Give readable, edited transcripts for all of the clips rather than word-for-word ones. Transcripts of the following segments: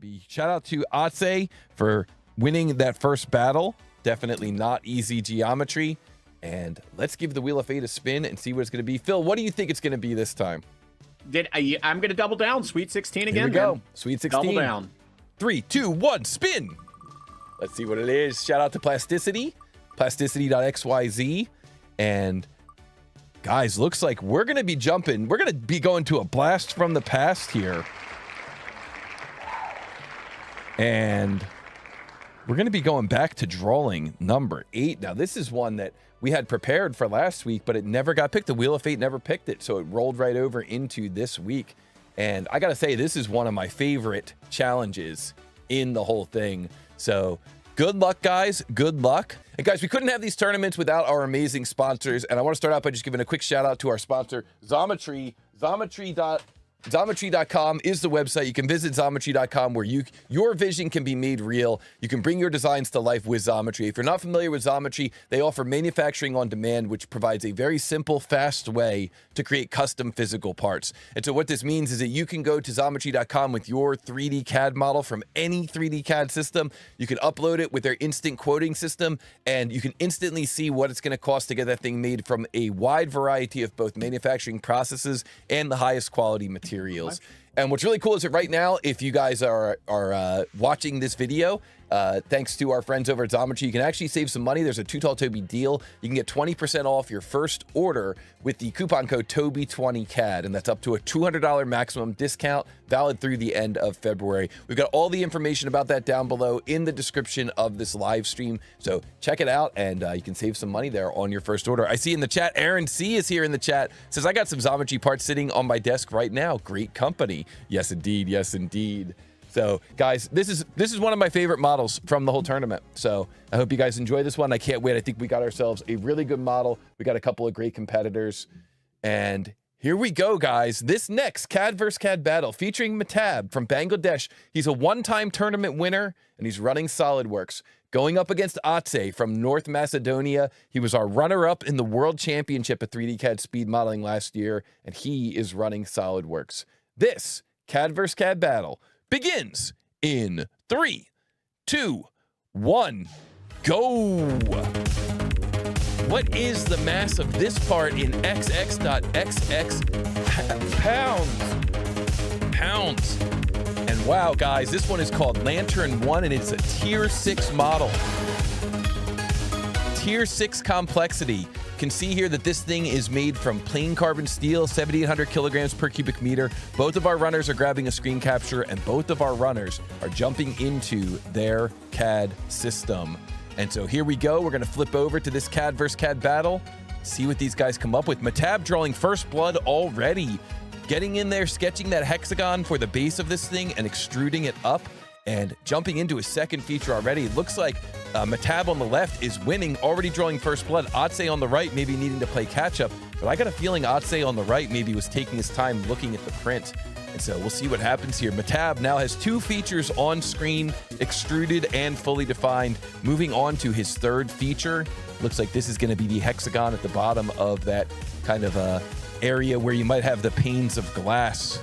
be shout out to Atse for winning that first battle. Definitely not easy geometry. And let's give the Wheel of Fate a spin and see what it's going to be. Phil, what do you think it's going to be this time? I'm going to double down. Sweet 16 again. Here we go. Man. Sweet 16. Double down. 3, 2, 1, spin. Let's see what it is. Shout out to Plasticity, plasticity.xyz. And guys, looks like we're going to be jumping. We're going to be going to a blast from the past here. And we're going to be going back to drawing number 8. Now, this is one that we had prepared for last week, but it never got picked. The Wheel of Fate never picked it, so it rolled right over into this week. And I got to say, this is one of my favorite challenges in the whole thing. So good luck, guys. Good luck. And guys, we couldn't have these tournaments without our amazing sponsors. And I want to start out by just giving a quick shout out to our sponsor, Xometry. Xometry.com is the website. You can visit Xometry.com where your vision can be made real. You can bring your designs to life with Xometry. If you're not familiar with Xometry, they offer manufacturing on demand, which provides a very simple, fast way to create custom physical parts. And so what this means is that you can go to Xometry.com with your 3D CAD model from any 3D CAD system. You can upload it with their instant quoting system, and you can instantly see what it's going to cost to get that thing made from a wide variety of both manufacturing processes and the highest quality materials. And what's really cool is that right now, if you guys are watching this video, thanks to our friends over at Xometry, you can actually save some money. There's a Too Tall Toby deal. You can get 20% off your first order with the coupon code Toby20CAD, and that's up to a $200 maximum discount, valid through the end of February. We've got all the information about that down below in the description of this live stream, so check it out, and you can save some money there on your first order. I see in the chat, Aaron C is here in the chat, says, I got some Xometry parts sitting on my desk right now. Great company. Yes, indeed. Yes, indeed. So, guys, this is one of my favorite models from the whole tournament. So, I hope you guys enjoy this one. I can't wait. I think we got ourselves a really good model. We got a couple of great competitors. And here we go, guys. This next CAD vs. CAD battle featuring Matab from Bangladesh. He's a one-time tournament winner, and he's running SolidWorks. Going up against Atse from North Macedonia. He was our runner-up in the World Championship at 3D CAD Speed Modeling last year, and he is running SolidWorks. This CAD vs. CAD battle begins in 3, 2, 1, go. What is the mass of this part in XX.XX pounds? And wow, guys, this one is called Lantern 1, and it's a Tier 6 model. Tier 6 complexity. You can see here that this thing is made from plain carbon steel, 7,800 kilograms per cubic meter. Both of our runners are grabbing a screen capture, and both of our runners are jumping into their CAD system. And so here we go. We're going to flip over to this CAD vs. CAD battle, see what these guys come up with. Matab drawing first blood already, getting in there, sketching that hexagon for the base of this thing and extruding it up, and jumping into his second feature already. It looks like Matab on the left is winning, already drawing first blood. Atse on the right maybe needing to play catch up, but I got a feeling Atse on the right maybe was taking his time looking at the print. And so we'll see what happens here. Matab now has 2 features on screen, extruded and fully defined. Moving on to his third feature. Looks like this is going to be the hexagon at the bottom of that kind of area where you might have the panes of glass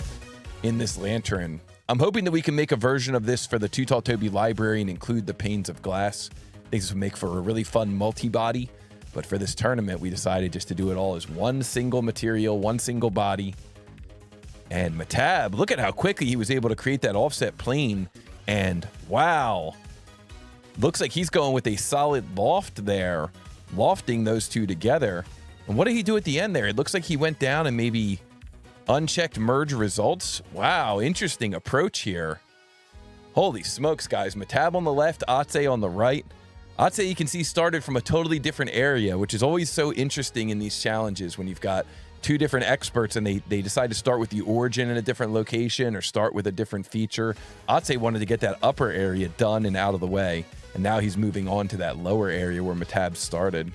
in this lantern. I'm hoping that we can make a version of this for the Too Tall Toby library and include the panes of glass. I think this would make for a really fun multi-body. But for this tournament, we decided just to do it all as one single material, one single body. And Matab, look at how quickly he was able to create that offset plane. And wow, looks like he's going with a solid loft there, lofting those two together. And what did he do at the end there? It looks like he went down and maybe unchecked merge results. Wow, interesting approach here. Holy smokes, guys. Matab on the left, Atse on the right. Atse, you can see, started from a totally different area, which is always so interesting in these challenges when you've got 2 different experts and they decide to start with the origin in a different location or start with a different feature. Atse wanted to get that upper area done and out of the way, and now he's moving on to that lower area where Matab started.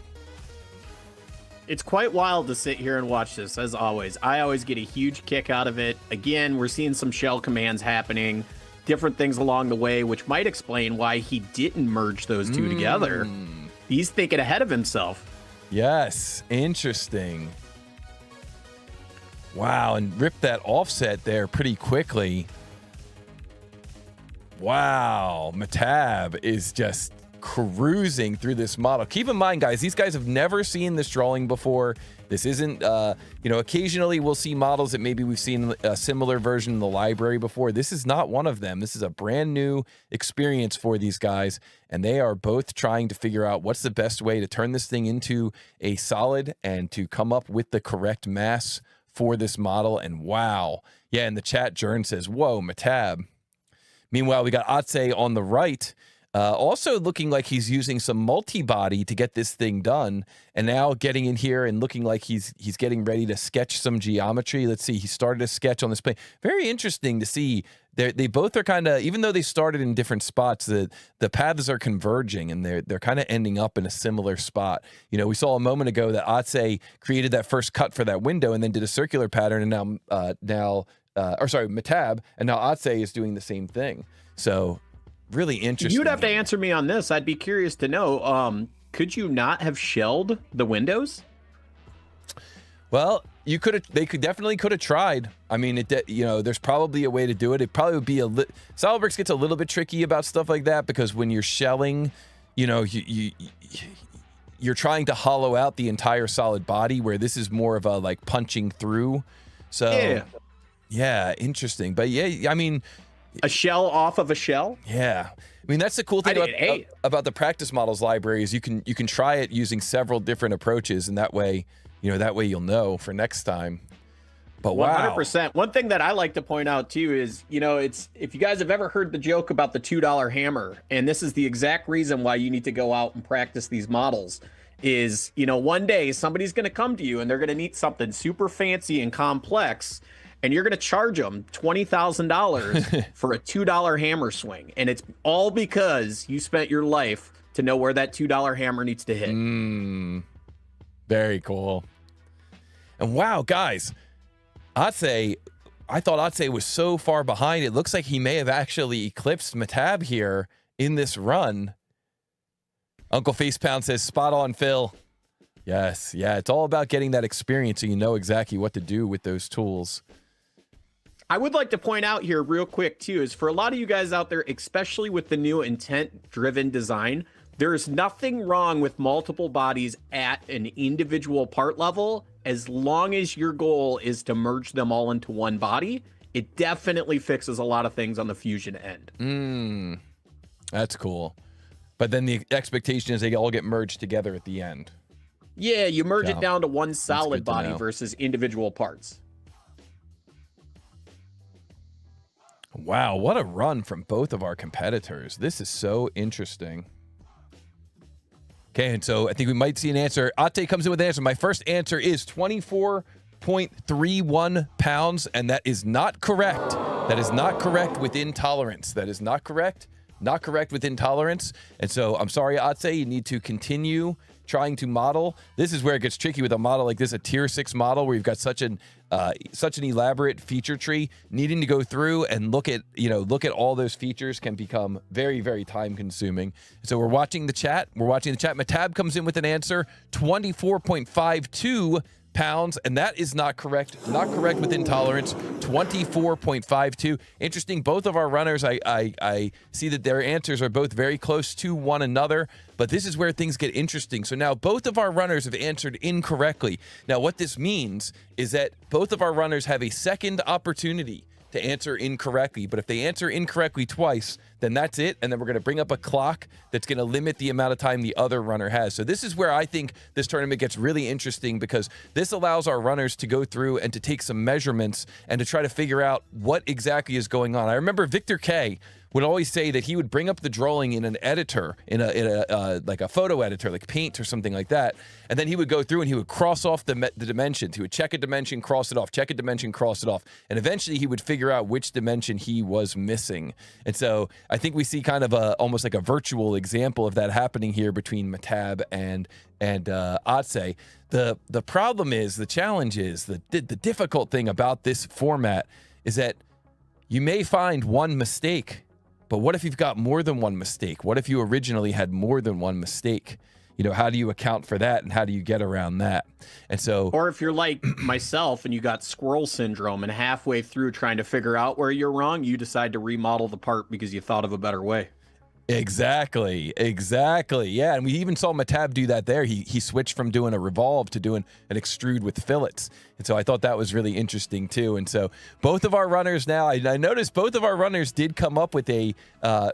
It's quite wild to sit here and watch this, as always. I always get a huge kick out of it. Again, we're seeing some shell commands happening, different things along the way, which might explain why he didn't merge those two together. He's thinking ahead of himself. Yes, interesting. Wow, and ripped that offset there pretty quickly. Wow, Matab is just cruising through this model. Keep in mind, guys, these guys have never seen this drawing before. This isn't, you know, occasionally we'll see models that maybe we've seen a similar version in the library before. This is not one of them. This is a brand new experience for these guys, and they are both trying to figure out what's the best way to turn this thing into a solid and to come up with the correct mass for this model. And wow. Yeah, in the chat, Jern says, whoa, Matab. Meanwhile, we got Atse on the right, also looking like he's using some multi-body to get this thing done, and now getting in here and looking like he's getting ready to sketch some geometry. Let's see, he started a sketch on this plane. Very interesting to see. They both are kind of, even though they started in different spots, the paths are converging, and they're kind of ending up in a similar spot. You know, we saw a moment ago that Atse created that first cut for that window and then did a circular pattern, and now Matab, and now Atse is doing the same thing. So really interesting. You'd have to answer me on this. I'd be curious to know, could you not have shelled the windows? Well, they definitely could have tried. I mean, you know, there's probably a way to do it. It probably would be SolidWorks gets a little bit tricky about stuff like that, because when you're shelling, you know, you're trying to hollow out the entire solid body, where this is more of a like punching through. So yeah, interesting. But yeah, I mean, a shell off of a shell. Yeah, I mean, that's the cool thing about the practice models library is you can try it using several different approaches, and that way, you know, you'll know for next time. But wow, 100%. One thing that I like to point out too is, you know, it's, if you guys have ever heard the joke about the $2 hammer, and this is the exact reason why you need to go out and practice these models, is, you know, one day somebody's going to come to you and they're going to need something super fancy and complex, and you're going to charge them $20,000 for a $2 hammer swing. And it's all because you spent your life to know where that $2 hammer needs to hit. Very cool. And wow, guys, Atse, I thought Atse was so far behind. It looks like he may have actually eclipsed Matab here in this run. Uncle Facepound says, spot on, Phil. Yes, yeah, it's all about getting that experience so you know exactly what to do with those tools. I would like to point out here real quick too, is for a lot of you guys out there, especially with the new intent-driven design, there's nothing wrong with multiple bodies at an individual part level, as long as your goal is to merge them all into one body. It definitely fixes a lot of things on the fusion end. That's cool. But then the expectation is they all get merged together at the end. Yeah, you merge it down to one solid body versus individual parts. Wow, what a run from both of our competitors. This is so interesting. Okay, and so I think we might see an answer. Ate comes in with an answer. My first answer is 24.31 pounds, and that is not correct. That is not correct within tolerance. That is not correct. Not correct within tolerance. And so I'm sorry, Ate, you need to continue trying to model. This is where it gets tricky with a model like this, a tier 6 model where you've got such an elaborate feature tree. Needing to go through and look at all those features can become very, very time consuming. So we're watching the chat. Matab comes in with an answer, 24.52 pounds, and that is not correct. Not correct within tolerance. 24.52. Interesting. Both of our runners, I see that their answers are both very close to one another, but this is where things get interesting. So now both of our runners have answered incorrectly. Now what this means is that both of our runners have a second opportunity to answer incorrectly, but if they answer incorrectly twice, then that's it, and then we're going to bring up a clock that's going to limit the amount of time the other runner has. So this is where I think this tournament gets really interesting, because this allows our runners to go through and to take some measurements and to try to figure out what exactly is going on. I remember Victor K would always say that he would bring up the drawing in an editor, in a like a photo editor, like Paint or something like that, and then he would go through and he would cross off the dimensions. He would check a dimension, cross it off, check a dimension, cross it off, and eventually he would figure out which dimension he was missing. And so I think we see kind of almost like a virtual example of that happening here between Matab and Atse. The problem is, the challenge is, the difficult thing about this format is that you may find one mistake, but what if you've got more than one mistake? What if you originally had more than one mistake? you know, how do you account for that and how do you get around that? And so, or if you're like myself and you got squirrel syndrome and halfway through trying to figure out where you're wrong, you decide to remodel the part because you thought of a better way. Exactly. Yeah, and we even saw Matab do that there. He switched from doing a revolve to doing an extrude with fillets. And so I thought that was really interesting too. And so both of our runners now, I noticed both of our runners did come up with a,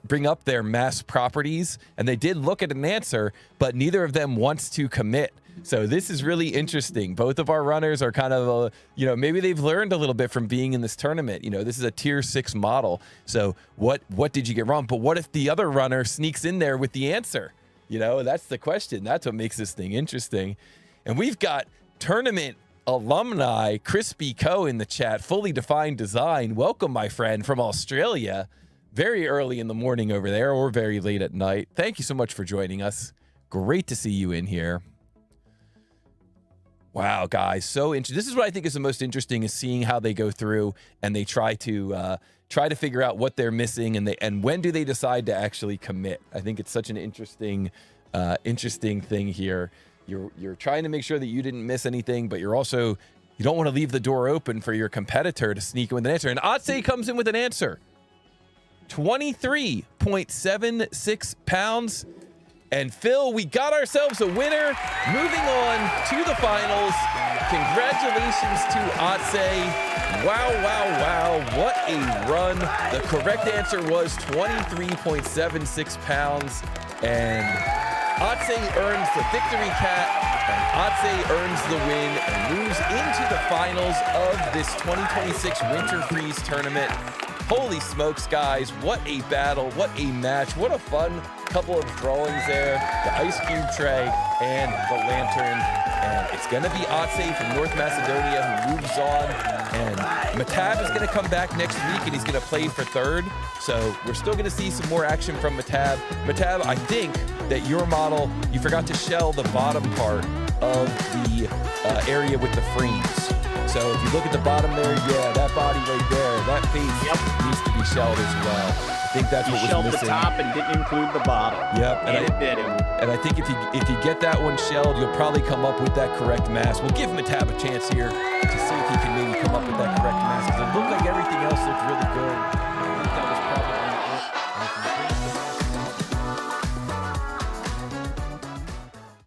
bring up their mass properties, and they did look at an answer, but neither of them wants to commit. So this is really interesting. Both of our runners are kind of, you know, maybe they've learned a little bit from being in this tournament. You know, this is a tier 6 model. So what did you get wrong? But what if the other runner sneaks in there with the answer? You know, that's the question. That's what makes this thing interesting. And we've got tournament alumni Crispy Co in the chat, fully defined design. Welcome, my friend from Australia. Very early in the morning over there, or very late at night. Thank you so much for joining us. Great to see you in here. Wow, guys, so interesting. This is what I think is the most interesting, is seeing how they go through and they try to figure out what they're missing, and when do they decide to actually commit. I think it's such an interesting thing here. You're trying to make sure that you didn't miss anything, but you don't want to leave the door open for your competitor to sneak in with an answer. And Otse comes in with an answer. 23.76 pounds. And Phil, we got ourselves a winner. Moving on to the finals. Congratulations to Otse. Wow. What a run. The correct answer was 23.76 pounds. And Otse earns the victory cat. And Otse earns the win and moves into the finals of this 2026 Winter Freeze tournament. Holy smokes, guys. What a battle. What a match. What a fun couple of drawings there. The ice cube tray and the lantern. And it's going to be Otse from North Macedonia who moves on. And Matab is going to come back next week, and he's going to play for third. So we're still going to see some more action from Matab. Matab, I think that your model, you forgot to shell the bottom part of the area with the frames. So if you look at the bottom there, yeah, that body right there, that face needs to be shelled as well. I think that's what was missing. Shelled the top and didn't include the bottom. Yep, and it did him. And I think if you get that one shelled, you'll probably come up with that correct mass. We'll give Matab a chance here to see if he can maybe come up with that correct